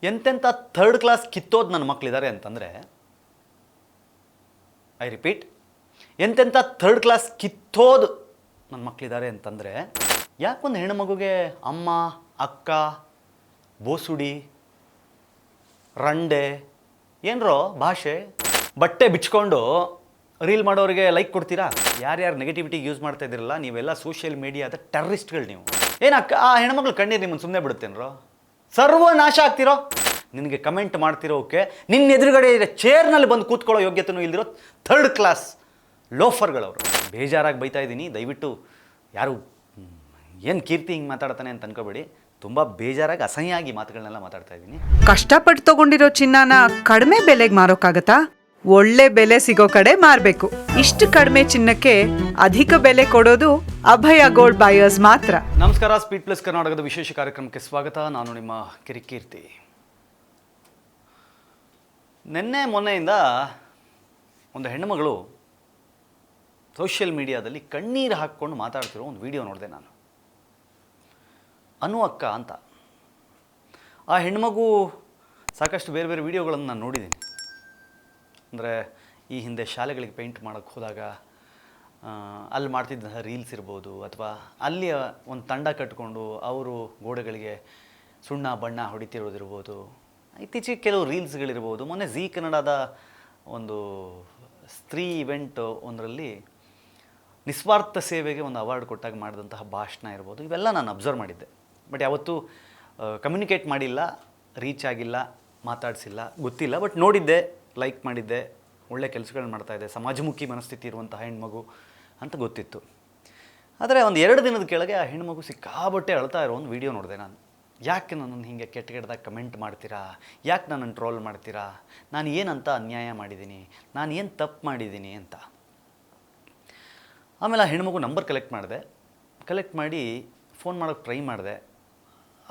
ಎಂತೆಂಥ third class ಕಿತ್ತೋದು ನನ್ನ ಮಕ್ಕಳಿದ್ದಾರೆ ಅಂತಂದರೆ, ಐ ರಿಪೀಟ್, ಎಂತೆಂಥ ಥರ್ಡ್ ಕ್ಲಾಸ್ ಕಿತ್ತೋದು ನನ್ನ ಮಕ್ಕಳಿದ್ದಾರೆ ಅಂತಂದರೆ, ಯಾಕೊಂದು ಹೆಣ್ಣು ಮಗುಗೆ ಅಮ್ಮ, ಅಕ್ಕ, ಬೋಸುಡಿ, ರಂಡೆ ಏನರೋ ಭಾಷೆ, ಬಟ್ಟೆ ಬಿಚ್ಕೊಂಡು ರೀಲ್ ಮಾಡೋರಿಗೆ ಲೈಕ್ ಕೊಡ್ತೀರಾ? ಯಾರ್ಯಾರು ನೆಗೆಟಿವಿಟಿಗೆ ಯೂಸ್ ಮಾಡ್ತಾ ಇದ್ದೀರಲ್ಲ, ನೀವೆಲ್ಲ ಸೋಷಿಯಲ್ ಮೀಡಿಯಾದ ಟೆರರಿಸ್ಟ್ಗಳು ನೀವು. ಏನಕ್ಕ ಆ ಹೆಣ್ಮಕ್ಳು ಕಣ್ಣೀರು ನಿಮ್ಮನ್ನು ಸುಮ್ಮನೆ ಬಿಡುತ್ತೇನರೋ? ಸರ್ವನಾಶ ಆಗ್ತಿರೋ. ನಿನಗೆ ಕಮೆಂಟ್ ಮಾಡ್ತಿರೋಕೆ ನಿನ್ನ ಎದುರುಗಡೆ ಇದೆ ಚೇರ್ನಲ್ಲಿ ಬಂದು ಕೂತ್ಕೊಳ್ಳೋ ಯೋಗ್ಯತೆಯೂ ಇಲ್ದಿರೋ ಥರ್ಡ್ ಕ್ಲಾಸ್ ಲೋಫರ್ಗಳವರು. ಬೇಜಾರಾಗಿ ಬೈತಾ ಇದ್ದೀನಿ, ದಯವಿಟ್ಟು ಯಾರು ಏನು ಕೀರ್ತಿ ಹಿಂಗೆ ಮಾತಾಡ್ತಾನೆ ಅಂತ ಅನ್ಕೋಬೇಡಿ. ತುಂಬ ಬೇಜಾರಾಗಿ ಅಸಹ್ಯವಾಗಿ ಮಾತುಗಳನ್ನೆಲ್ಲ ಮಾತಾಡ್ತಾ ಇದ್ದೀನಿ. ಕಷ್ಟಪಟ್ಟು ತಗೊಂಡಿರೋ ಚಿನ್ನನ ಕಡಿಮೆ ಬೆಲೆಗೆ ಮಾರೋಕ್ಕಾಗತ್ತಾ? ಒಳ್ಳೆ ಬೆಲೆ ಸಿಗೋ ಕಡೆ ಮಾರಬೇಕು. ಇಷ್ಟು ಕಡಿಮೆ ಚಿನ್ನಕ್ಕೆ ಅಧಿಕ ಬೆಲೆ ಕೊಡೋದು ಅಭಯ ಗೋಲ್ಡ್ ಬಯರ್ಸ್ ಮಾತ್ರ. ನಮಸ್ಕಾರ, ಸ್ಪೀಡ್ ಪ್ಲಸ್ ಕರ್ನಾಟಕದ ವಿಶೇಷ ಕಾರ್ಯಕ್ರಮಕ್ಕೆ ಸ್ವಾಗತ. ನಾನು ನಿಮ್ಮ ಕಿರಿಕೀರ್ತಿ. ನಿನ್ನೆ ಮೊನ್ನೆಯಿಂದ ಒಂದು ಹೆಣ್ಣುಮಗಳು ಸೋಷಿಯಲ್ ಮೀಡಿಯಾದಲ್ಲಿ ಕಣ್ಣೀರು ಹಾಕ್ಕೊಂಡು ಮಾತಾಡ್ತಿರೋ ಒಂದು ವಿಡಿಯೋ ನೋಡಿದೆ ನಾನು. ಅನು ಅಕ್ಕ ಅಂತ. ಆ ಹೆಣ್ಮಗು ಸಾಕಷ್ಟು ಬೇರೆ ಬೇರೆ ವಿಡಿಯೋಗಳನ್ನು ನಾನು ನೋಡಿದ್ದೀನಿ. ಅಂದರೆ ಈ ಹಿಂದೆ ಶಾಲೆಗಳಿಗೆ ಪೇಂಟ್ ಮಾಡೋಕ್ಕೆ ಹೋದಾಗ ಅಲ್ಲಿ ಮಾಡ್ತಿದ್ದಂಥ ರೀಲ್ಸ್ ಇರ್ಬೋದು, ಅಥವಾ ಅಲ್ಲಿ ಒಂದು ತಂಡ ಕಟ್ಕೊಂಡು ಅವರು ಗೋಡೆಗಳಿಗೆ ಸುಣ್ಣ ಬಣ್ಣ ಹೊಡಿತಿರೋದಿರ್ಬೋದು, ಇತ್ತೀಚೆಗೆ ಕೆಲವು ರೀಲ್ಸ್ಗಳಿರ್ಬೋದು. ಮೊನ್ನೆ ಝೀ ಕನ್ನಡದ ಒಂದು ಸ್ತ್ರೀ ಇವೆಂಟ್ ಒಂದರಲ್ಲಿ ನಿಸ್ವಾರ್ಥ ಸೇವೆಗೆ ಒಂದು ಅವಾರ್ಡ್ ಕೊಟ್ಟಾಗ ಮಾಡಿದಂತಹ ಭಾಷಣ ಇರ್ಬೋದು, ಇವೆಲ್ಲ ನಾನು ಅಬ್ಸರ್ವ್ ಮಾಡಿದ್ದೆ. ಬಟ್ ಯಾವತ್ತೂ ಕಮ್ಯುನಿಕೇಟ್ ಮಾಡಿಲ್ಲ, ರೀಚ್ ಆಗಿಲ್ಲ, ಮಾತಾಡಿಸಿಲ್ಲ, ಗೊತ್ತಿಲ್ಲ. ಬಟ್ ನೋಡಿದ್ದೆ, ಲೈಕ್ ಮಾಡಿದ್ದೆ, ಒಳ್ಳೆ ಕೆಲಸಗಳನ್ನ ಮಾಡ್ತಾಯಿದ್ದೆ, ಸಮಾಜಮುಖಿ ಮನಸ್ಥಿತಿ ಇರುವಂತಹ ಹೆಣ್ಮಗು ಅಂತ ಗೊತ್ತಿತ್ತು. ಆದರೆ ಒಂದು 2 ದಿನದ ಕೆಳಗೆ ಆ ಹೆಣ್ಮಗು ಸಿಕ್ಕಾಬಟ್ಟೆ ಅಳ್ತಾ ಇರೋ ಒಂದು ವಿಡಿಯೋ ನೋಡಿದೆ ನಾನು. ಯಾಕೆ ನನ್ನನ್ನು ಹೀಗೆ ಕೆಟ್ಟದಾಗ ಕಮೆಂಟ್ ಮಾಡ್ತೀರಾ? ಯಾಕೆ ನನ್ನನ್ನು ಟ್ರೋಲ್ ಮಾಡ್ತೀರಾ? ನಾನು ಏನಂತ ಅನ್ಯಾಯ ಮಾಡಿದ್ದೀನಿ? ನಾನು ಏನು ತಪ್ಪು ಮಾಡಿದ್ದೀನಿ ಅಂತ. ಆಮೇಲೆ ಆ ಹೆಣ್ಮಗು ನಂಬರ್ ಕಲೆಕ್ಟ್ ಮಾಡಿ ಫೋನ್ ಮಾಡೋಕ್ಕೆ ಟ್ರೈ ಮಾಡಿದೆ.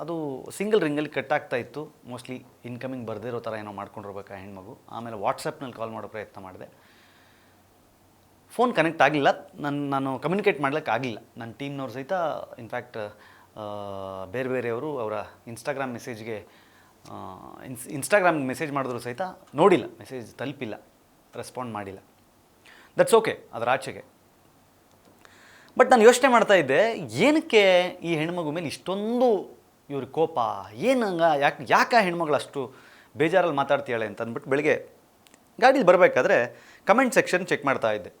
ಅದು ಸಿಂಗಲ್ ರಿಂಗಲ್ಲಿ ಕಟ್ ಆಗ್ತಾ ಇತ್ತು. ಮೋಸ್ಟ್ಲಿ ಇನ್ಕಮಿಂಗ್ ಬರದಿರೋ ಥರ ಏನೋ ಮಾಡ್ಕೊಂಡಿರ್ಬೇಕು ಆ ಹೆಣ್ಮಗು. ಆಮೇಲೆ ವಾಟ್ಸಪ್ನಲ್ಲಿ ಕಾಲ್ ಮಾಡೋ ಪ್ರಯತ್ನ ಮಾಡಿದೆ. ಫೋನ್ ಕನೆಕ್ಟ್ ಆಗಲಿಲ್ಲ. ನಾನು ಕಮ್ಯುನಿಕೇಟ್ ಮಾಡ್ಲಿಕ್ಕೆ ಆಗಲಿಲ್ಲ. ನನ್ನ ಟೀಮ್ನವ್ರು ಸಹಿತ, ಇನ್ಫ್ಯಾಕ್ಟ್ ಬೇರೆ ಬೇರೆಯವರು ಅವರ ಇನ್ಸ್ಟಾಗ್ರಾಮ್ ಮೆಸೇಜ್ ಮಾಡಿದ್ರು ಸಹಿತ ನೋಡಿಲ್ಲ, ಮೆಸೇಜ್ ತಲುಪಿಲ್ಲ, ರೆಸ್ಪಾಂಡ್ ಮಾಡಿಲ್ಲ. ದಟ್ಸ್ ಓಕೆ, ಅದರ ಆಚೆಗೆ. ಬಟ್ ನಾನು ಯೋಚನೆ ಮಾಡ್ತಾ ಇದ್ದೆ, ಏನಕ್ಕೆ ಈ ಹೆಣ್ಮಗು ಮೇಲೆ ಇಷ್ಟೊಂದು ಇವ್ರ ಕೋಪ? ಏನಂಗ ಯಾಕೆ ಆ ಹೆಣ್ಮಗಳು ಅಷ್ಟು ಬೇಜಾರಲ್ಲಿ ಮಾತಾಡ್ತೀಯಾಳೆ ಅಂತ ಅಂದ್ಬಿಟ್ಟು ಬೆಳಗ್ಗೆ ಗಾಡೀಲಿ ಬರಬೇಕಾದ್ರೆ ಕಮೆಂಟ್ ಸೆಕ್ಷನ್ ಚೆಕ್ ಮಾಡ್ತಾ ಇದ್ದೆ.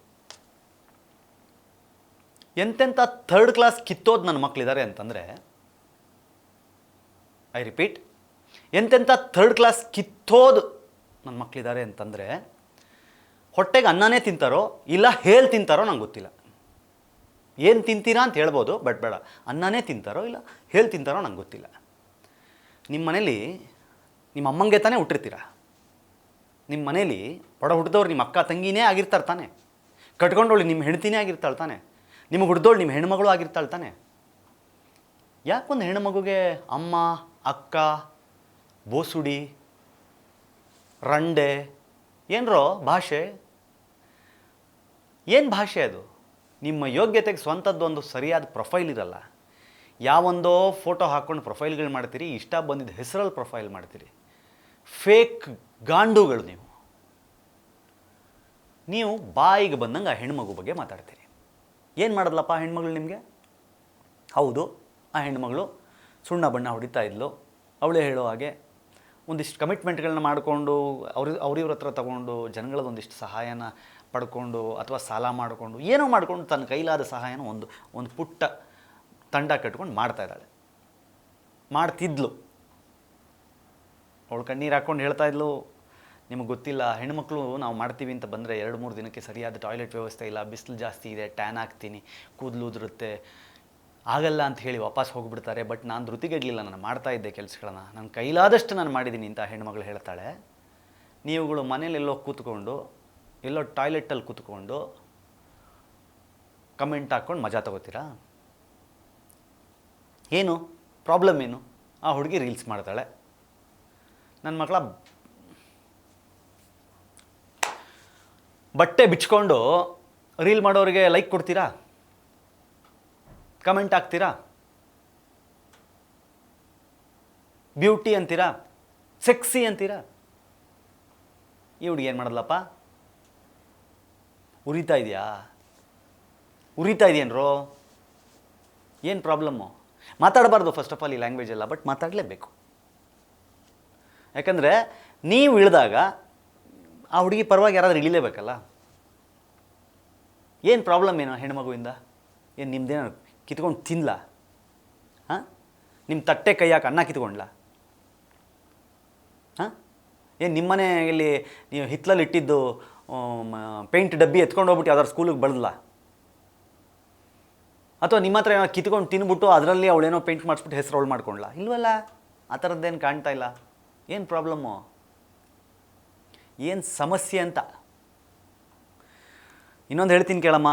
ಎಂತೆಂಥ ಥರ್ಡ್ ಕ್ಲಾಸ್ ಕಿತ್ತೋದು ನನ್ನ ಮಕ್ಕಳಿದ್ದಾರೆ ಅಂತಂದರೆ, ಐ ರಿಪೀಟ್, ಎಂತೆಂಥ ಥರ್ಡ್ ಕ್ಲಾಸ್ ಕಿತ್ತೋದು ನನ್ನ ಮಕ್ಕಳಿದ್ದಾರೆ ಅಂತಂದರೆ, ಹೊಟ್ಟೆಗೆ ಅನ್ನನೇ ತಿಂತಾರೋ ಇಲ್ಲ ಹೇಳಿ ತಿಂತಾರೋ ನಂಗೆ ಗೊತ್ತಿಲ್ಲ. ಏನು ತಿಂತೀರಾ ಅಂತ ಹೇಳ್ಬೋದು, ಬಟ್ ಬೇಡ, ಅನ್ನನೇ ತಿಂತಾರೋ ಇಲ್ಲ ಹೇಳಿ ತಿಂತಾರೋ ನಂಗೆ ಗೊತ್ತಿಲ್ಲ. ನಿಮ್ಮ ಮನೇಲಿ ನಿಮ್ಮ ಅಮ್ಮಂಗೆ ತಾನೇ ಹುಟ್ಟಿರ್ತೀರ. ನಿಮ್ಮ ಮನೇಲಿ ಒಡ ಹುಟ್ಟಿದವ್ರು ನಿಮ್ಮ ಅಕ್ಕ ತಂಗಿನೇ ಆಗಿರ್ತಾರೆ ತಾನೆ. ಕಟ್ಕೊಂಡವಳು ನಿಮ್ಮ ಹೆಣ್ತಿನೇ ಆಗಿರ್ತಾಳೆ ತಾನೆ. ನಿಮಗೆ ಹುಟ್ಟಿದವಳು ನಿಮ್ಮ ಹೆಣ್ಮಗಳು ಆಗಿರ್ತಾಳೆ ತಾನೆ. ಯಾಕೊಂದು ಹೆಣ್ಮಗುಗೆ ಅಮ್ಮ, ಅಕ್ಕ, ಬೋಸುಡಿ, ರಂಡೆ ಏನರೋ ಭಾಷೆ? ಏನು ಭಾಷೆ ಅದು? ನಿಮ್ಮ ಯೋಗ್ಯತೆಗೆ ಸ್ವಂತದ್ದು ಒಂದು ಸರಿಯಾದ ಪ್ರೊಫೈಲ್ ಇರಲ್ಲ. ಯಾವೊಂದೋ ಫೋಟೋ ಹಾಕ್ಕೊಂಡು ಪ್ರೊಫೈಲ್ಗಳು ಮಾಡ್ತೀರಿ, ಇಷ್ಟ ಬಂದಿದ್ದ ಹೆಸರಲ್ಲಿ ಪ್ರೊಫೈಲ್ ಮಾಡ್ತೀರಿ. ಫೇಕ್ ಗಾಂಡುಗಳು ನೀವು ಬಾಯಿಗೆ ಬಂದಂಗೆ ಆ ಹೆಣ್ಮಗು ಬಗ್ಗೆ ಮಾತಾಡ್ತೀರಿ. ಏನು ಮಾಡಿದ್ಲಪ್ಪ ಆ ಹೆಣ್ಮಗಳು ನಿಮಗೆ? ಹೌದು, ಆ ಹೆಣ್ಮಗಳು ಸುಣ್ಣ ಬಣ್ಣ ಹೊಡಿತಾ ಇದ್ಲು. ಅವಳೇ ಹೇಳೋ ಹಾಗೆ ಒಂದಿಷ್ಟು ಕಮಿಟ್ಮೆಂಟ್ಗಳನ್ನ ಮಾಡಿಕೊಂಡು ಅವ್ರಿವ್ರ ಹತ್ರ ತಗೊಂಡು ಜನಗಳದೊಂದಿಷ್ಟು ಸಹಾಯನ ಪಡ್ಕೊಂಡು ಅಥವಾ ಸಾಲ ಮಾಡಿಕೊಂಡು ಏನೋ ಮಾಡಿಕೊಂಡು ತನ್ನ ಕೈಲಾದ ಸಹಾಯನ ಒಂದು ಪುಟ್ಟ ತಂಡ ಕಟ್ಕೊಂಡು ಮಾಡ್ತಿದ್ಲು. ಅವಳು ಕಣ್ಣೀರು ಹಾಕ್ಕೊಂಡು ಹೇಳ್ತಾ ಇದ್ಲು, ನಿಮಗೆ ಗೊತ್ತಿಲ್ಲ, ಹೆಣ್ಮಕ್ಳು ನಾವು ಮಾಡ್ತೀವಿ ಅಂತ ಬಂದರೆ 2-3 ದಿನಕ್ಕೆ ಸರಿಯಾದ ಟಾಯ್ಲೆಟ್ ವ್ಯವಸ್ಥೆ ಇಲ್ಲ, ಬಿಸಿಲು ಜಾಸ್ತಿ ಇದೆ, ಟ್ಯಾನ್ ಆಗ್ತೀನಿ, ಕೂದಲು ಉದುರುತ್ತೆ, ಆಗಲ್ಲ ಅಂತ ಹೇಳಿ ವಾಪಸ್ ಹೋಗಿಬಿಡ್ತಾರೆ. ಬಟ್ ನಾನು ಧೃತಿಗೆಡಲಿಲ್ಲ, ನಾನು ಮಾಡ್ತಾ ಇದ್ದೆ ಕೆಲಸಗಳನ್ನ, ನನ್ನ ಕೈಲಾದಷ್ಟು ನಾನು ಮಾಡಿದ್ದೀನಿ ಅಂತ ಹೆಣ್ಮಗಳು ಹೇಳ್ತಾಳೆ. ನೀವುಗಳು ಮನೇಲೆಲ್ಲೋ ಕೂತ್ಕೊಂಡು, ಎಲ್ಲೋ ಟಾಯ್ಲೆಟಲ್ಲಿ ಕೂತ್ಕೊಂಡು ಕಮೆಂಟ್ ಹಾಕ್ಕೊಂಡು ಮಜಾ ತಗೋತೀರಾ? ಏನು ಪ್ರಾಬ್ಲಮ್ ಏನು? ಆ ಹುಡುಗಿ ರೀಲ್ಸ್ ಮಾಡ್ತಾಳೆ. ನನ್ನ ಮಕ್ಕಳ ಬಟ್ಟೆ ಬಿಚ್ಕೊಂಡು ರೀಲ್ ಮಾಡೋರಿಗೆ ಲೈಕ್ ಕೊಡ್ತೀರಾ? ಕಮೆಂಟ್ ಹಾಕ್ತೀರಾ? ಬ್ಯೂಟಿ ಅಂತೀರಾ? ಸೆಕ್ಸಿ ಅಂತೀರಾ? ಈ ಹುಡುಗಿ ಏನು ಮಾಡೋದ್ಲಪ್ಪ? ಉರಿತಾ ಇದೆಯೇನ್ರೋ? ಏನು ಪ್ರಾಬ್ಲಮ್ಮು? ಮಾತಾಡಬಾರ್ದು ಫಸ್ಟ್ ಆಫ್ ಆಲ್ ಈ ಲ್ಯಾಂಗ್ವೇಜ್ ಎಲ್ಲ, ಬಟ್ ಮಾತಾಡಲೇಬೇಕು. ಯಾಕಂದರೆ ನೀವು ಇಳಿದಾಗ ಆ ಹುಡುಗಿ ಪರವಾಗಿ ಯಾರಾದರೂ ಇಳಿಲೇಬೇಕಲ್ಲ. ಏನು ಪ್ರಾಬ್ಲಮ್ ಏನು ಹೆಣ್ಮಗುವಿಂದ? ಏನು ನಿಮ್ಮದೇನೋ ಕಿತ್ಕೊಂಡು ತಿನ್ಲಾ? ಹಾಂ, ನಿಮ್ಮ ತಟ್ಟೆ ಕೈಯಾಕೆ ಅನ್ನ ಕಿತ್ಕೊಂಡ್ಲಾ? ಹಾಂ, ಏನು ನಿಮ್ಮನೆಯಲ್ಲಿ ನೀವು ಹಿತ್ತಲಲ್ಲಿ ಇಟ್ಟಿದ್ದು ಪೇಂಟ್ ಡಬ್ಬಿ ಎತ್ಕೊಂಡು ಹೋಗ್ಬಿಟ್ಟು ಯಾವ್ದಾದ್ರು ಸ್ಕೂಲಿಗೆ ಬಳದ್ಲಾ? ಅಥವಾ ನಿಮ್ಮ ಹತ್ರ ಏನೋ ಕಿತ್ಕೊಂಡು ತಿನ್ಬಿಟ್ಟು ಅದರಲ್ಲಿ ಅವಳೇನೋ ಪೇಂಟ್ ಮಾಡಿಸ್ಬಿಟ್ಟು ಹೆಸರು ಅವಳು ಮಾಡ್ಕೊಂಡ್ಲಾ? ಇಲ್ವಲ್ಲ, ಆ ಥರದ್ದೇನು ಕಾಣ್ತಾ ಇಲ್ಲ. ಏನು ಪ್ರಾಬ್ಲಮ್ಮು? ಏನು ಸಮಸ್ಯೆ ಅಂತ ಇನ್ನೊಂದು ಹೇಳ್ತೀನಿ ಕೇಳಮ್ಮ.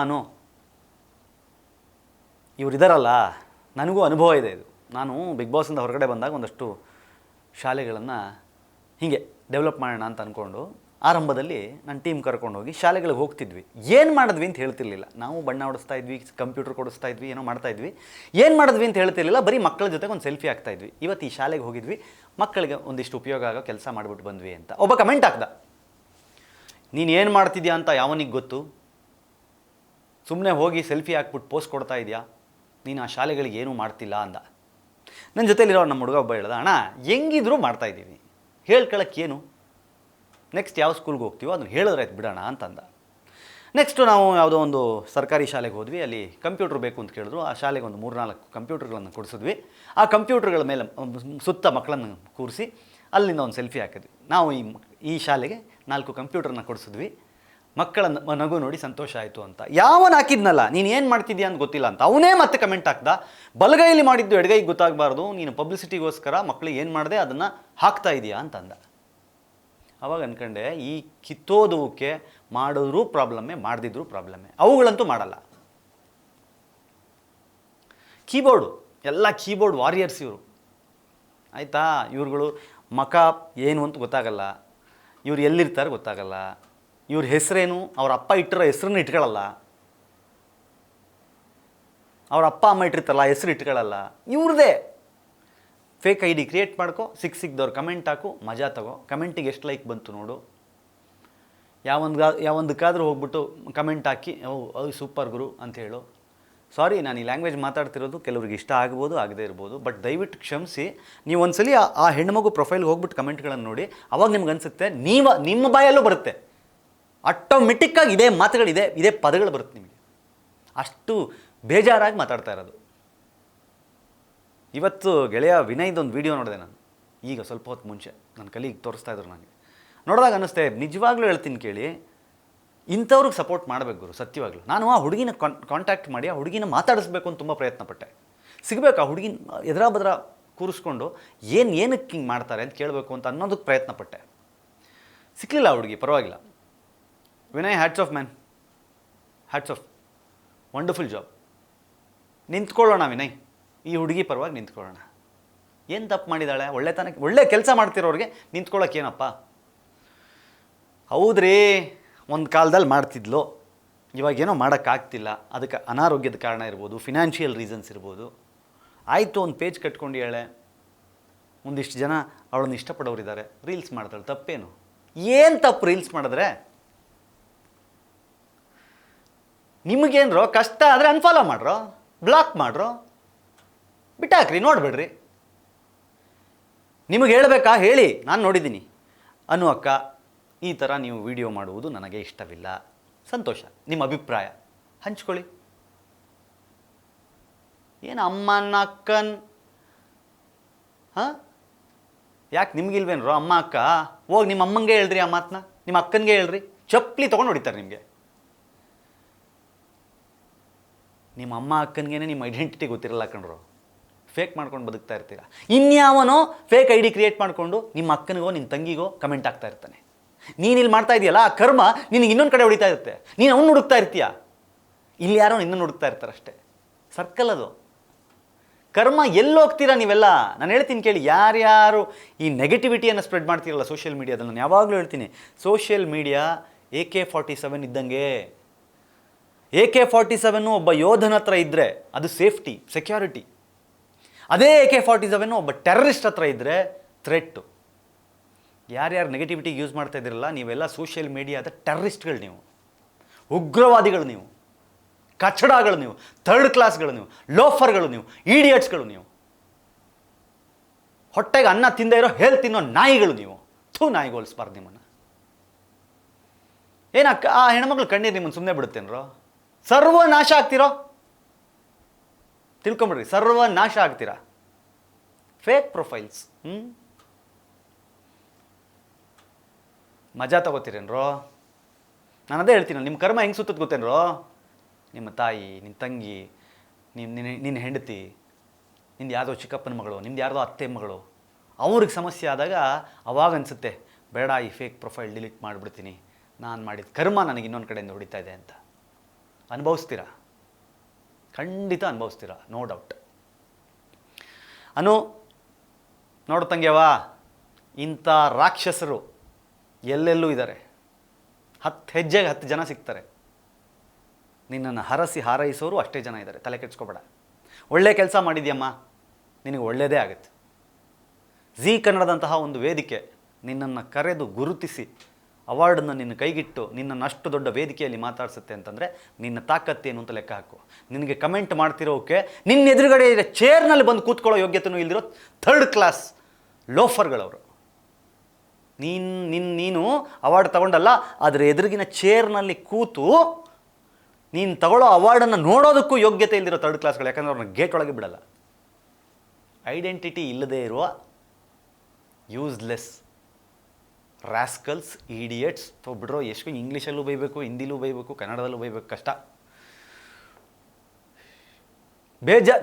ಇವರಿದ್ದಾರಲ್ಲ, ನನಗೂ ಅನುಭವ ಇದೆ ಇದು. ನಾನು ಬಿಗ್ ಬಾಸಿಂದ ಹೊರಗಡೆ ಬಂದಾಗ ಒಂದಷ್ಟು ಶಾಲೆಗಳನ್ನು ಹೀಗೆ ಡೆವಲಪ್ ಮಾಡೋಣ ಅಂತ ಅಂದ್ಕೊಂಡು ಆರಂಭದಲ್ಲಿ ನನ್ನ ಟೀಮ್ ಕರ್ಕೊಂಡೋಗಿ ಶಾಲೆಗಳಿಗೆ ಹೋಗ್ತಿದ್ವಿ. ಏನು ಮಾಡಿದ್ವಿ ಅಂತ ಹೇಳ್ತಿರ್ಲಿಲ್ಲ. ನಾವು ಬಣ್ಣ ಹೊಡಿಸ್ತಾ ಇದ್ವಿ, ಕಂಪ್ಯೂಟರ್ ಕೊಡಿಸ್ತಾ ಇದ್ವಿ, ಏನೋ ಮಾಡ್ತಾಯಿದ್ವಿ. ಏನು ಮಾಡಿದ್ವಿ ಅಂತ ಹೇಳ್ತಿರ್ಲಿಲ್ಲ, ಬರೀ ಮಕ್ಕಳ ಜೊತೆಗೆ ಒಂದು ಸೆಲ್ಫಿ ಆಗ್ತಾಯಿದ್ವಿ. ಇವತ್ತು ಈ ಶಾಲೆಗೆ ಹೋಗಿದ್ವಿ, ಮಕ್ಕಳಿಗೆ ಒಂದಿಷ್ಟು ಉಪಯೋಗ ಆಗೋ ಕೆಲಸ ಮಾಡಿಬಿಟ್ಟು ಬಂದ್ವಿ ಅಂತ ಒಬ್ಬ ಕಮೆಂಟ್ ಹಾಕ್ದ. ನೀನು ಏನು ಮಾಡ್ತಿದ್ಯಾ ಅಂತ ಯಾವನಿಗೆ ಗೊತ್ತು? ಸುಮ್ಮನೆ ಹೋಗಿ ಸೆಲ್ಫಿ ಹಾಕ್ಬಿಟ್ಟು ಪೋಸ್ಟ್ ಕೊಡ್ತಾ ಇದೆಯಾ? ನೀನು ಆ ಶಾಲೆಗಳಿಗೆ ಏನೂ ಮಾಡ್ತಿಲ್ಲ ಅಂದ. ನನ್ನ ಜೊತೆಲಿರೋ ನಮ್ಮ ಹುಡುಗ ಒಬ್ಬ ಹೇಳ್ದ, ಅಣ್ಣ ಹೆಂಗಿದ್ರೂ ಮಾಡ್ತಾಯಿದ್ದೀವಿ, ಹೇಳ್ಕೊಳಕ್ಕೇನು, ನೆಕ್ಸ್ಟ್ ಯಾವ ಸ್ಕೂಲ್ಗೆ ಹೋಗ್ತೀವೋ ಅದನ್ನು ಹೇಳಿದ್ರೆ ಆಯ್ತು ಬಿಡೋಣ ಅಂತಂದ. ನೆಕ್ಸ್ಟು ನಾವು ಯಾವುದೋ ಒಂದು ಸರ್ಕಾರಿ ಶಾಲೆಗೆ ಹೋದ್ವಿ. ಅಲ್ಲಿ ಕಂಪ್ಯೂಟ್ರ್ ಬೇಕು ಅಂತ ಕೇಳಿದ್ರು. ಆ ಶಾಲೆಗೆ ಒಂದು 3-4 ಕಂಪ್ಯೂಟರ್ಗಳನ್ನು ಕೊಡಿಸಿದ್ವಿ. ಆ ಕಂಪ್ಯೂಟರ್ಗಳ ಮೇಲೆ ಸುತ್ತ ಮಕ್ಕಳನ್ನು ಕೂರಿಸಿ ಅಲ್ಲಿಂದ ಒಂದು ಸೆಲ್ಫಿ ಹಾಕಿದ್ವಿ. ನಾವು ಈ ಶಾಲೆಗೆ 4 ಕಂಪ್ಯೂಟರ್ನ ಕೊಡಿಸಿದ್ವಿ. ಮಕ್ಕಳ ನಗು ನೋಡಿ ಸಂತೋಷ ಆಯಿತು ಅಂತ. ಯಾವನು ಹಾಕಿದ್ನಲ್ಲ, ನೀನು ಏನು ಮಾಡ್ತಿದ್ಯಾ ಅಂತ ಗೊತ್ತಿಲ್ಲ ಅಂತ, ಅವನೇ ಮತ್ತೆ ಕಮೆಂಟ್ ಹಾಕ್ದ. ಬಲಗೈಲಿ ಮಾಡಿದ್ದು ಎಡಗೈಗೆ ಗೊತ್ತಾಗಬಾರ್ದು, ನೀನು ಪಬ್ಲಿಸಿಟಿಗೋಸ್ಕರ ಮಕ್ಕಳಿಗೆ ಏನು ಮಾಡಿದೆ ಅದನ್ನು ಹಾಕ್ತಾ ಇದೆಯಾ ಅಂತಂದ. ಅವಾಗ ಅಂದ್ಕೊಂಡೆ, ಈ ಕಿತ್ತೋದಕ್ಕೆ ಮಾಡಿದ್ರೂ ಪ್ರಾಬ್ಲಮ್ಮೇ, ಮಾಡದಿದ್ರೂ ಪ್ರಾಬ್ಲಮ್ಮೇ. ಅವುಗಳಂತೂ ಮಾಡಲ್ಲ. ಕೀಬೋರ್ಡು ಎಲ್ಲ ಕೀಬೋರ್ಡ್ ವಾರಿಯರ್ಸ್ ಇವರು, ಆಯಿತಾ? ಇವ್ರುಗಳು ಮಖ ಏನು ಅಂತ ಗೊತ್ತಾಗಲ್ಲ, ಇವ್ರು ಎಲ್ಲಿರ್ತಾರೆ ಗೊತ್ತಾಗಲ್ಲ, ಇವ್ರ ಹೆಸರೇನು, ಅವ್ರ ಅಪ್ಪ ಇಟ್ಟಿರೋ ಹೆಸ್ರನ್ನ ಇಟ್ಕೊಳ್ಳಲ್ಲ, ಅವ್ರ ಅಪ್ಪ ಅಮ್ಮ ಇಟ್ಟಿರ್ತಾರಲ್ಲ ಹೆಸರು ಇಟ್ಕೊಳ್ಳಲ್ಲ. ಇವ್ರದೇ ಫೇಕ್ ಐ ಡಿ ಕ್ರಿಯೇಟ್ ಮಾಡ್ಕೊ, ಸಿಕ್ದವ್ರು ಕಮೆಂಟ್ ಹಾಕು, ಮಜಾ ತಗೋ. ಕಮೆಂಟಿಗೆ ಎಷ್ಟು ಲೈಕ್ ಬಂತು ನೋಡು. ಯಾವೊಂದಕ್ಕಾದ್ರೂ ಹೋಗ್ಬಿಟ್ಟು ಕಮೆಂಟ್ ಹಾಕಿ ಓ ಸೂಪರ್ ಗುರು ಅಂತ ಹೇಳು. ಸಾರಿ, ನಾನು ಈ ಲ್ಯಾಂಗ್ವೇಜ್ ಮಾತಾಡ್ತಿರೋದು ಕೆಲವ್ರಿಗೆ ಇಷ್ಟ ಆಗ್ಬೋದು, ಆಗದೇ ಇರ್ಬೋದು, ಬಟ್ ದಯವಿಟ್ಟು ಕ್ಷಮಿಸಿ. ನೀವು ಒಂದ್ಸಲಿ ಆ ಹೆಣ್ಮಗು ಪ್ರೊಫೈಲ್ಗೆ ಹೋಗ್ಬಿಟ್ಟು ಕಮೆಂಟ್ಗಳನ್ನು ನೋಡಿ, ಅವಾಗ ನಿಮ್ಗೆ ಅನಿಸುತ್ತೆ, ನಿಮ್ಮ ಬಾಯಲ್ಲೂ ಬರುತ್ತೆ, ಆಟೋಮೆಟಿಕ್ಕಾಗಿ ಇದೇ ಮಾತುಗಳಿದೆ, ಇದೇ ಪದಗಳು ಬರುತ್ತೆ ನಿಮಗೆ. ಅಷ್ಟು ಬೇಜಾರಾಗಿ ಮಾತಾಡ್ತಾ ಇರೋದು. ಇವತ್ತು ಗೆಳೆಯ ವಿನಯ್ದೊಂದು ವೀಡಿಯೋ ನೋಡಿದೆ ನಾನು, ಈಗ ಸ್ವಲ್ಪ ಹೊತ್ತು ಮುಂಚೆ ನನ್ನ ಕಲೀಗ್ ತೋರಿಸ್ತಾ ಇದ್ರು ನನಗೆ. ನೋಡಿದಾಗ ಅನ್ನಿಸ್ತೆ, ನಿಜವಾಗ್ಲೂ ಹೇಳ್ತೀನಿ ಕೇಳಿ, ಇಂಥವ್ರಿಗೆ ಸಪೋರ್ಟ್ ಮಾಡಬೇಕು ಗುರು, ಸತ್ಯವಾಗ್ಲೂ. ನಾನು ಆ ಹುಡುಗಿನ ಕಾಂಟ್ಯಾಕ್ಟ್ ಮಾಡಿ ಆ ಹುಡುಗಿನ ಮಾತಾಡಿಸ್ಬೇಕು ಅಂತ ತುಂಬ ಪ್ರಯತ್ನಪಟ್ಟೆ. ಸಿಗಬೇಕು ಆ ಹುಡುಗಿನ ಎದುರಾ ಬದ್ರ ಕೂರಿಸ್ಕೊಂಡು ಏನಕ್ಕೆ ಹಿಂಗೆ ಮಾಡ್ತಾರೆ ಅಂತ ಕೇಳಬೇಕು ಅಂತ ಅನ್ನೋದಕ್ಕೆ ಪ್ರಯತ್ನಪಟ್ಟೆ. ಸಿಕ್ಕಲಿಲ್ಲ ಆ ಹುಡುಗಿ, ಪರವಾಗಿಲ್ಲ. Vinay, hats off man, hats off, wonderful job. ನಿಂತ್ಕೊಳ್ಳೋಣ ವಿನಯ್, ಈ ಹುಡುಗಿ ಪರವಾಗಿ ನಿಂತ್ಕೊಳ್ಳೋಣ. ಏನು ತಪ್ಪು ಮಾಡಿದ್ದಾಳೆ? ಒಳ್ಳೆ ಕೆಲಸ ಮಾಡ್ತಿರೋರಿಗೆ ನಿಂತ್ಕೊಳ್ಳೋಕ್ಕೇನಪ್ಪ? ಹೌದ್ರಿ, ಒಂದು ಕಾಲದಲ್ಲಿ ಮಾಡ್ತಿದ್ಲು, ಇವಾಗೇನೋ ಮಾಡೋಕ್ಕಾಗ್ತಿಲ್ಲ. ಅದಕ್ಕೆ ಅನಾರೋಗ್ಯದ ಕಾರಣ ಇರ್ಬೋದು, ಫಿನಾನ್ಷಿಯಲ್ ರೀಸನ್ಸ್ ಇರ್ಬೋದು. ಆಯಿತು, ಒಂದು ಪೇಜ್ ಕಟ್ಕೊಂಡು ಹೇಳೆ, ಒಂದಿಷ್ಟು ಜನ ಅವಳನ್ನು ಇಷ್ಟಪಡೋರಿದ್ದಾರೆ, ರೀಲ್ಸ್ ಮಾಡ್ತಾಳೆ, ತಪ್ಪೇನು? ಏನು ತಪ್ಪು ರೀಲ್ಸ್ ಮಾಡಿದ್ರೆ? ನಿಮಗೇನ್ರೋ ಕಷ್ಟ ಆದರೆ ಅನ್ಫಾಲೋ ಮಾಡ್ರೋ, ಬ್ಲಾಕ್ ಮಾಡ್ರೋ, ಬಿಟ್ಟಾಕ್ರಿ, ನೋಡಬೇಡ್ರಿ. ನಿಮಗೆ ಹೇಳಬೇಕಾ? ಹೇಳಿ, ನಾನು ನೋಡಿದ್ದೀನಿ. ಅಕ್ಕ, ಈ ಥರ ನೀವು ವಿಡಿಯೋ ಮಾಡುವುದು ನನಗೆ ಇಷ್ಟವಿಲ್ಲ. ಸಂತೋಷ, ನಿಮ್ಮ ಅಭಿಪ್ರಾಯ ಹಂಚ್ಕೊಳ್ಳಿ. ಏನು ಅಮ್ಮನ ಅಕ್ಕನ್, ಹಾಂ, ಯಾಕೆ ನಿಮ್ಗಿಲ್ವೇನ್ರೋ ಅಮ್ಮ ಅಕ್ಕ? ಹೋಗಿ ನಿಮ್ಮ ಅಮ್ಮಂಗೆ ಹೇಳ್ರಿ ಆ ಮಾತನ್ನ, ನಿಮ್ಮ ಅಕ್ಕನಿಗೆ ಹೇಳ್ರಿ, ಚಪ್ಪಲಿ ತೊಗೊಂಡು ಹೊಡಿತಾರೆ ನಿಮಗೆ. ನಿಮ್ಮ ಅಮ್ಮ ಅಕ್ಕನಿಗೇನೆ ನಿಮ್ಮ ಐಡೆಂಟಿಟಿ ಗೊತ್ತಿರಲ್ಲ ಕಣ್ರು, ಫೇಕ್ ಮಾಡ್ಕೊಂಡು ಬದುಕ್ತಾ ಇರ್ತೀರ. ಇನ್ಯಾವನೋ ಫೇಕ್ ಐ ಡಿ ಕ್ರಿಯೇಟ್ ಮಾಡಿಕೊಂಡು ನಿಮ್ಮ ಅಕ್ಕನಿಗೋ ನಿಮ್ಮ ತಂಗಿಗೋ ಕಮೆಂಟ್ ಆಗ್ತಾ ಇರ್ತಾನೆ. ನೀನಿಲ್ಲಿ ಮಾಡ್ತಾ ಇದೆಯಲ್ಲ, ಆ ಕರ್ಮ ನಿನಗೆ ಇನ್ನೊಂದು ಕಡೆ ಹೊಡಿತಾ ಇರುತ್ತೆ. ನೀನು ಅವ್ನು ಹುಡುಕ್ತಾ ಇರ್ತೀಯ, ಇಲ್ಲಿ ಯಾರೋ ಇನ್ನೊಂದು ಹುಡುಕ್ತಾ ಇರ್ತಾರಷ್ಟೇ. ಸರ್ಕಲ್ ಅದು. ಕರ್ಮ ಎಲ್ಲಿ ಹೋಗ್ತೀರಾ ನೀವೆಲ್ಲ? ನಾನು ಹೇಳ್ತೀನಿ ಕೇಳಿ, ಯಾರ್ಯಾರು ಈ ನೆಗೆಟಿವಿಟಿಯನ್ನು ಸ್ಪ್ರೆಡ್ ಮಾಡ್ತೀರಲ್ಲ ಸೋಷಿಯಲ್ ಮೀಡಿಯಾದಲ್ಲಿ, ನಾನು ಯಾವಾಗಲೂ ಹೇಳ್ತೀನಿ, ಸೋಷಿಯಲ್ ಮೀಡಿಯಾ AK-47 ಇದ್ದಂಗೆ. AK-47 ಒಬ್ಬ ಯೋಧನ ಹತ್ರ ಇದ್ದರೆ ಅದು ಸೇಫ್ಟಿ, ಸೆಕ್ಯೂರಿಟಿ. ಅದೇ AK-47 ಒಬ್ಬ ಟೆರರಿಸ್ಟ್ ಹತ್ರ ಇದ್ದರೆ ಥ್ರೆಟ್ಟು. ಯಾರ್ಯಾರು ನೆಗೆಟಿವಿಟಿಗೆ ಯೂಸ್ ಮಾಡ್ತಾ ಇದ್ದೀರಲ್ಲ, ನೀವೆಲ್ಲ ಸೋಷಿಯಲ್ ಮೀಡಿಯಾದ ಟೆರರಿಸ್ಟ್ಗಳು, ನೀವು ಉಗ್ರವಾದಿಗಳು, ನೀವು ಕಚಡಗಳು, ನೀವು ಥರ್ಡ್ ಕ್ಲಾಸ್ಗಳು, ನೀವು ಲೋಫರ್ಗಳು, ನೀವು ಈಡಿಯಟ್ಸ್ಗಳು, ನೀವು ಹೊಟ್ಟೆಗೆ ಅನ್ನ ತಿಂದೇ ಇರೋ ಹೇಲ್ ತಿನ್ನೋ ನಾಯಿಗಳು, ನೀವು ನಾಯಿಗೆ ಹೋಲಿಸ್ಬಾರ್ದು ನಿಮ್ಮನ್ನು. ಏನಕ್ಕ ಆ ಹೆಣ್ಮಕ್ಳು ಕಣ್ಣೀರು ನಿಮ್ಮನ್ನು ಸುಮ್ಮನೆ ಬಿಡುತ್ತೇನ್ರೋ? ಸರ್ವನಾಶ ಆಗ್ತಿರೋ, ತಿಳ್ಕೊಂಬಿಡ್ರಿ, ಸರ್ವನಾಶ ಆಗ್ತೀರಾ. Fake profiles. ಮಜಾ ತಗೋತೀರೇನ್ರೋ? ನಾನು ಅದೇ ಹೇಳ್ತೀನಿ, ನಿಮ್ಮ ಕರ್ಮ ಹೆಂಗೆ ಸುತ್ತದ ಗೊತ್ತೇನ್ರೋ? ನಿಮ್ಮ ತಾಯಿ, ನಿಮ್ಮ ತಂಗಿ, ನಿನ್ನ ಹೆಂಡತಿ, ನಿಂದು ಯಾವುದೋ ಚಿಕ್ಕಪ್ಪನ ಮಗಳು, ನಿಮ್ದು ಯಾರ್ದೋ ಅತ್ತೆ ಮಗಳು, ಅವ್ರಿಗೆ ಸಮಸ್ಯೆ ಆದಾಗ ಅವಾಗ ಅನಿಸುತ್ತೆ, ಬೇಡ ಈ ಫೇಕ್ ಪ್ರೊಫೈಲ್ ಡಿಲೀಟ್ ಮಾಡಿಬಿಡ್ತೀನಿ, ನಾನು ಮಾಡಿದ ಕರ್ಮ ನನಗೆ ಇನ್ನೊಂದು ಕಡೆಯಿಂದ ಹೊಡಿತಾ ಇದೆ ಅಂತ. ಅನುಭವಿಸ್ತೀರಾ, ಖಂಡಿತ ಅನುಭವಿಸ್ತೀರಾ, ನೋ ಡೌಟ್. ನೋಡು ತಂಗ್ಯವ, ಇಂಥ ರಾಕ್ಷಸರು ಎಲ್ಲೆಲ್ಲೂ ಇದ್ದಾರೆ. 10 ಹೆಜ್ಜೆಗೆ 10 ಜನ ಸಿಗ್ತಾರೆ. ನಿನ್ನನ್ನು ಹರಸಿ ಹಾರೈಸೋರು ಅಷ್ಟೇ ಜನ ಇದ್ದಾರೆ, ತಲೆ ಕೆಡ್ಸ್ಕೊಬೇಡ. ಒಳ್ಳೆ ಕೆಲಸ ಮಾಡಿದ್ಯಮ್ಮ, ನಿನಗೆ ಒಳ್ಳೆಯದೇ ಆಗುತ್ತೆ. ಜೀ ಕನ್ನಡದಂತಹ ಒಂದು ವೇದಿಕೆ ನಿನ್ನನ್ನು ಕರೆದು ಗುರುತಿಸಿ ಅವಾರ್ಡನ್ನು ನಿನ್ನ ಕೈಗಿಟ್ಟು ನಿನ್ನನ್ನು ಅಷ್ಟು ದೊಡ್ಡ ವೇದಿಕೆಯಲ್ಲಿ ಮಾತಾಡಿಸುತ್ತೆ ಅಂತಂದರೆ ನಿನ್ನ ತಾಕತ್ತೇನು ಅಂತ ಲೆಕ್ಕ ಹಾಕು. ನಿನಗೆ ಕಮೆಂಟ್ ಮಾಡ್ತಿರೋಕೆ ನಿನ್ನ ಎದುರುಗಡೆ ಇರೋ ಚೇರ್ನಲ್ಲಿ ಬಂದು ಕೂತ್ಕೊಳ್ಳೋ ಯೋಗ್ಯತೆಯೂ ಇಲ್ದಿರೋ ಥರ್ಡ್ ಕ್ಲಾಸ್ ಲೋಫರ್ಗಳವರು. ನೀನು ಅವಾರ್ಡ್ ತಗೊಂಡಲ್ಲ, ಅದರ ಎದುರಿಗಿನ ಚೇರ್ನಲ್ಲಿ ಕೂತು ನೀನು ತಗೊಳ್ಳೋ ಅವಾರ್ಡನ್ನು ನೋಡೋದಕ್ಕೂ ಯೋಗ್ಯತೆ ಇಲ್ದಿರೋ ಥರ್ಡ್ ಕ್ಲಾಸ್ಗಳು. ಯಾಕಂದರೆ ಅವ್ರನ್ನ ಗೇಟ್ ಒಳಗೆ ಬಿಡಲ್ಲ. ಐಡೆಂಟಿಟಿ ಇಲ್ಲದೇ ಇರುವ ಯೂಸ್ಲೆಸ್ ರಾಸ್ಕಲ್ಸ್, ಈಡಿಯಟ್ಸ್. ಬಿಡ್ರೋ, ಎಷ್ಟು ಇಂಗ್ಲೀಷಲ್ಲೂ ಬೈಬೇಕು, ಹಿಂದಿಲೂ ಬೈಬೇಕು, ಕನ್ನಡದಲ್ಲೂ ಬೈಬೇಕು, ಕಷ್ಟ.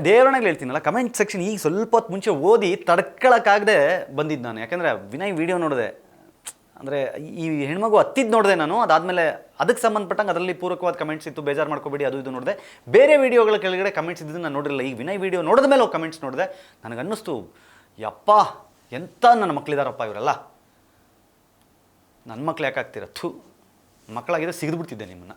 ದೇವರಣೆಗಳು ಹೇಳ್ತೀನಲ್ಲ, ಕಮೆಂಟ್ ಸೆಕ್ಷನ್ ಈಗ ಸ್ವಲ್ಪ ಹೊತ್ತು ಮುಂಚೆ ಓದಿ ತಡ್ಕೊಳಕ್ಕಾಗದೆ ಬಂದಿದ್ದು ನಾನು. ಯಾಕಂದರೆ ವಿನಯ್ ವಿಡಿಯೋ ನೋಡಿದೆ, ಅಂದರೆ ಈ ಹೆಣ್ಮಗು ಹತ್ತಿದ್ದು ನೋಡಿದೆ ನಾನು. ಅದಾದಮೇಲೆ ಅದಕ್ಕೆ ಸಂಬಂಧಪಟ್ಟಂಗೆ ಅದರಲ್ಲಿ ಪೂರಕವಾದ ಕಮೆಂಟ್ಸ್ ಇತ್ತು, ಬೇಜಾರು ಮಾಡ್ಕೋಬೇಡಿ, ಅದು ಇದು ನೋಡಿದೆ. ಬೇರೆ ವೀಡಿಯೋಗಳ ಕೆಳಗಡೆ ಕಮೆಂಟ್ಸ್ ಇದ್ದಿದ್ದು ನಾನು ನೋಡಿರಲಿಲ್ಲ. ಈಗ ವಿನಯ್ ವಿಡಿಯೋ ನೋಡಿದ ಮೇಲೆ ಕಮೆಂಟ್ಸ್ ನೋಡಿದೆ, ನನಗನ್ನಿಸ್ತು, ಯಪ್ಪ ಎಂಥ ನನ್ನ ಮಕ್ಕಳಿದಾರಪ್ಪ ಇವರೆಲ್ಲ, ನನ್ನ ಮಕ್ಳು ಯಾಕಾಗ್ತೀರ, ಮಕ್ಕಳಾಗಿದ್ದರೆ ಸಿಗಿದ್ಬಿಡ್ತಿದ್ದೆ ನಿಮ್ಮನ್ನು.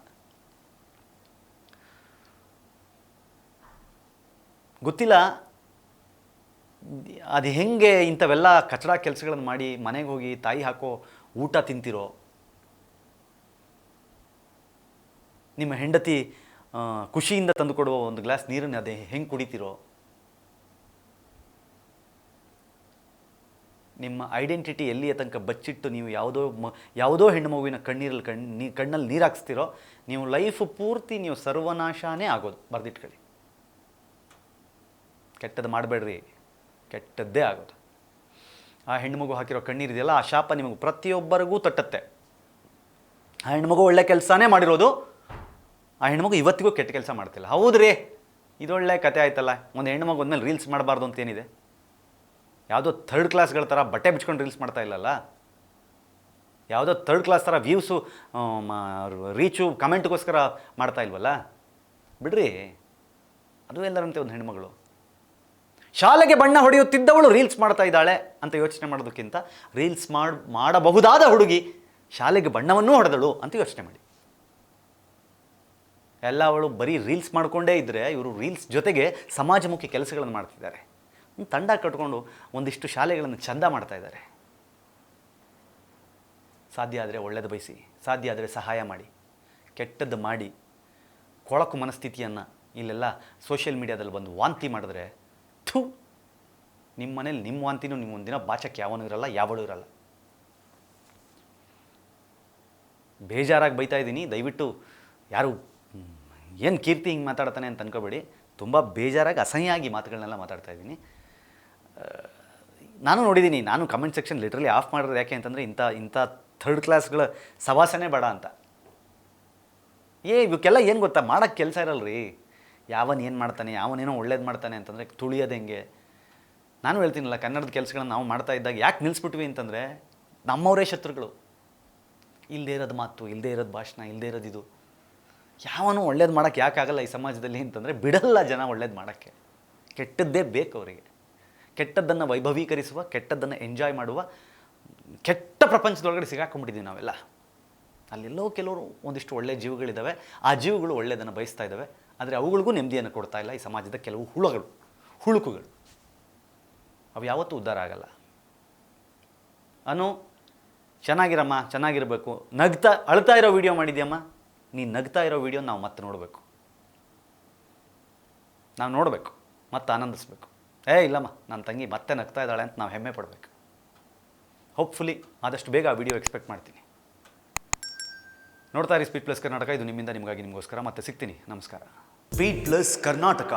ಗೊತ್ತಿಲ್ಲ ಅದು ಹೆಂಗೆ ಇಂಥವೆಲ್ಲ ಕಚಡ ಕೆಲಸಗಳನ್ನು ಮಾಡಿ ಮನೆಗೆ ಹೋಗಿ ತಾಯಿ ಹಾಕೋ ಊಟ ತಿಂತಿರೋ, ನಿಮ್ಮ ಹೆಂಡತಿ ಖುಷಿಯಿಂದ ತಂದುಕೊಡುವ ಒಂದು ಗ್ಲಾಸ್ ನೀರನ್ನು ಅದೇ ಹೆಂಗೆ ಕುಡಿತೀರೋ, ನಿಮ್ಮ ಐಡೆಂಟಿಟಿ ಎಲ್ಲಿಯ ತನಕ ಬಚ್ಚಿಟ್ಟು ನೀವು ಯಾವುದೋ ಹೆಣ್ಣು ಮಗುವಿನ ಕಣ್ಣಲ್ಲಿ ನೀರು ಹಾಕ್ಸ್ತಿರೋ, ನೀವು ಲೈಫ್ ಪೂರ್ತಿ ನೀವು ಸರ್ವನಾಶನೇ ಆಗೋದು. ಬರೆದಿಟ್ಕೊಳ್ಳಿ, ಕೆಟ್ಟದ್ದು ಮಾಡಬೇಡ್ರಿ, ಕೆಟ್ಟದ್ದೇ ಆಗೋದು. ಆ ಹೆಣ್ಮಗು ಹಾಕಿರೋ ಕಣ್ಣೀರಿದೆಯಲ್ಲ, ಆ ಶಾಪ ನಿಮಗೆ ಪ್ರತಿಯೊಬ್ಬರಿಗೂ ತಟ್ಟತ್ತೆ. ಆ ಹೆಣ್ಮಗು ಒಳ್ಳೆ ಕೆಲಸನೇ ಮಾಡಿರೋದು, ಆ ಹೆಣ್ಮಗು ಇವತ್ತಿಗೂ ಕೆಟ್ಟ ಕೆಲಸ ಮಾಡ್ತಿಲ್ಲ. ಹೌದ್ರಿ, ಇದೊಳ್ಳೆ ಕತೆ ಆಯ್ತಲ್ಲ. ಒಂದು ಹೆಣ್ಮಗು ಅಂದಮೇಲೆ ರೀಲ್ಸ್ ಮಾಡಬಾರ್ದು ಅಂತೇನಿದೆ? ಯಾವುದೋ ಥರ್ಡ್ ಕ್ಲಾಸ್ಗಳ ಥರ ಬಟ್ಟೆ ಬಿಚ್ಕೊಂಡು ರೀಲ್ಸ್ ಮಾಡ್ತಾ ಇಲ್ಲಲ್ಲ. ಯಾವುದೋ ಥರ್ಡ್ ಕ್ಲಾಸ್ ಥರ ವ್ಯೂಸು, ರೀಚು, ಕಮೆಂಟ್ಗೋಸ್ಕರ ಮಾಡ್ತಾ ಇಲ್ವಲ್ಲ. ಬಿಡ್ರಿ, ಅದು ಎಲ್ಲರಂತೆ ಒಂದು ಹೆಣ್ಮಗಳು. ಶಾಲೆಗೆ ಬಣ್ಣ ಹೊಡೆಯುತ್ತಿದ್ದವಳು ರೀಲ್ಸ್ ಮಾಡ್ತಾ ಇದ್ದಾಳೆ ಅಂತ ಯೋಚನೆ ಮಾಡೋದಕ್ಕಿಂತ, ರೀಲ್ಸ್ ಮಾಡಬಹುದಾದ ಹುಡುಗಿ ಶಾಲೆಗೆ ಬಣ್ಣವನ್ನೂ ಹೊಡೆದಳು ಅಂತ ಯೋಚನೆ ಮಾಡಿ. ಎಲ್ಲ ಅವಳು ಬರೀ ರೀಲ್ಸ್ ಮಾಡಿಕೊಂಡೇ ಇದ್ದರೆ, ಇವರು ರೀಲ್ಸ್ ಜೊತೆಗೆ ಸಮಾಜಮುಖಿ ಕೆಲಸಗಳನ್ನು ಮಾಡ್ತಿದ್ದಾರೆ. ತಂಡ ಕಟ್ಕೊಂಡು ಒಂದಿಷ್ಟು ಶಾಲೆಗಳನ್ನು ಚಂದ ಮಾಡ್ತಾ ಇದ್ದಾರೆ. ಸಾಧ್ಯ ಆದರೆ ಒಳ್ಳೆಯದು ಬಯಸಿ, ಸಾಧ್ಯ ಆದರೆ ಸಹಾಯ ಮಾಡಿ. ಕೆಟ್ಟದ್ದು ಮಾಡಿ ಕೊಳಕು ಮನಸ್ಥಿತಿಯನ್ನು ಇಲ್ಲೆಲ್ಲ ಸೋಷಿಯಲ್ ಮೀಡಿಯಾದಲ್ಲಿ ಬಂದು ವಾಂತಿ ಮಾಡಿದ್ರೆ, ನಿಮ್ಮ ಮನೇಲಿ ನಿಮ್ಮ ವಾಂತಿನೂ ನಿಮ್ಮ ಒಂದಿನ ಬಾಚಕ್ಕೆ ಯಾವನೂ ಇರಲ್ಲ, ಯಾವಳೂ ಇರಲ್ಲ. ಬೇಜಾರಾಗಿ ಬೈತಾ ಇದ್ದೀನಿ, ದಯವಿಟ್ಟು ಯಾರು ಏನು ಕೀರ್ತಿ ಹಿಂಗೆ ಮಾತಾಡ್ತಾನೆ ಅಂತ ಅನ್ಕೋಬೇಡಿ. ತುಂಬ ಬೇಜಾರಾಗಿ ಅಸಹ್ಯವಾಗಿ ಮಾತುಗಳನ್ನೆಲ್ಲ ಮಾತಾಡ್ತಾ ಇದ್ದೀನಿ. ನಾನು ನೋಡಿದ್ದೀನಿ, ನಾನು ಕಮೆಂಟ್ ಸೆಕ್ಷನ್ ಲಿಟ್ರಲಿ ಆಫ್ ಮಾಡಿರೋದು ಯಾಕೆ ಅಂತಂದರೆ, ಇಂಥ ಥರ್ಡ್ ಕ್ಲಾಸ್ಗಳ ಸವಾಸನೆ ಬೇಡ ಅಂತ. ಇವಕ್ಕೆಲ್ಲ ಏನು ಗೊತ್ತಾ, ಮಾಡೋಕ್ಕೆ ಕೆಲಸ ಇರಲ್ರಿ. ಯಾವನು ಏನು ಮಾಡ್ತಾನೆ, ಯಾವನೇನೋ ಒಳ್ಳೇದು ಮಾಡ್ತಾನೆ ಅಂತಂದರೆ ತುಳಿಯೋದು ಹೆಂಗೆ. ನಾನು ಹೇಳ್ತೀನಲ್ಲ, ಕನ್ನಡದ ಕೆಲಸಗಳನ್ನ ನಾವು ಮಾಡ್ತಾ ಇದ್ದಾಗ ಯಾಕೆ ನಿಲ್ಲಿಸ್ಬಿಟ್ವಿ ಅಂತಂದರೆ, ನಮ್ಮವರೇ ಶತ್ರುಗಳು. ಇಲ್ಲದೇ ಇರೋದು ಮಾತು, ಇಲ್ಲದೇ ಇರೋದು ಭಾಷಣ, ಇಲ್ಲದೇ ಇರೋದು ಇದು. ಯಾವನು ಒಳ್ಳೇದು ಮಾಡೋಕ್ಕೆ ಯಾಕಾಗಲ್ಲ ಈ ಸಮಾಜದಲ್ಲಿ ಅಂತಂದರೆ, ಬಿಡಲ್ಲ ಜನ ಒಳ್ಳೇದು ಮಾಡೋಕ್ಕೆ. ಕೆಟ್ಟದ್ದೇ ಬೇಕು ಅವರಿಗೆ. ಕೆಟ್ಟದ್ದನ್ನು ವೈಭವೀಕರಿಸುವ, ಕೆಟ್ಟದ್ದನ್ನು ಎಂಜಾಯ್ ಮಾಡುವ ಕೆಟ್ಟ ಪ್ರಪಂಚದೊಳಗಡೆ ಸಿಗಾಕೊಂಡ್ಬಿಟ್ಟಿದ್ದೀವಿ ನಾವೆಲ್ಲ. ಅಲ್ಲೆಲ್ಲೋ ಕೆಲವರು ಒಂದಿಷ್ಟು ಒಳ್ಳೆಯ ಜೀವಗಳಿದ್ದಾವೆ, ಆ ಜೀವಗಳು ಒಳ್ಳೆಯದನ್ನು ಬಯಸ್ತಾ ಇದ್ದಾವೆ. ಆದರೆ ಅವುಗಳಿಗೂ ನೆಮ್ಮದಿಯನ್ನು ಕೊಡ್ತಾ ಇಲ್ಲ ಈ ಸಮಾಜದ ಕೆಲವು ಹುಳುಕುಗಳು. ಅವು ಯಾವತ್ತೂ ಉದ್ಧಾರ ಆಗಲ್ಲ. ಚೆನ್ನಾಗಿರಮ್ಮ, ಚೆನ್ನಾಗಿರಬೇಕು. ಅಳ್ತಾ ಇರೋ ವೀಡಿಯೋ ಮಾಡಿದ್ಯಮ್ಮ, ನೀನು ನಗ್ತಾ ಇರೋ ವೀಡಿಯೋ ನಾವು ಮತ್ತೆ ನೋಡಬೇಕು, ನಾವು ನೋಡಬೇಕು, ಮತ್ತೆ ಆನಂದಿಸ್ಬೇಕು. ಇಲ್ಲಮ್ಮ ನನ್ನ ತಂಗಿ ಮತ್ತೆ ನಗ್ತಾ ಇದ್ದಾಳೆ ಅಂತ ನಾವು ಹೆಮ್ಮೆ ಪಡಬೇಕು. ಹೋಪ್ಫುಲಿ ಆದಷ್ಟು ಬೇಗ ಆ ವಿಡಿಯೋ ಎಕ್ಸ್ಪೆಕ್ಟ್ ಮಾಡ್ತೀನಿ. ನೋಡ್ತಾ ಇರಿ ಸ್ಪೀಡ್ ಪ್ಲಸ್ ಕರ್ನಾಟಕ. ಇದು ನಿಮ್ಮಿಂದ ನಿಮಗಾಗಿ ನಿಮಗೋಸ್ಕರ. ಮತ್ತೆ ಸಿಗ್ತೀನಿ. ನಮಸ್ಕಾರ. Speed plus Karnataka.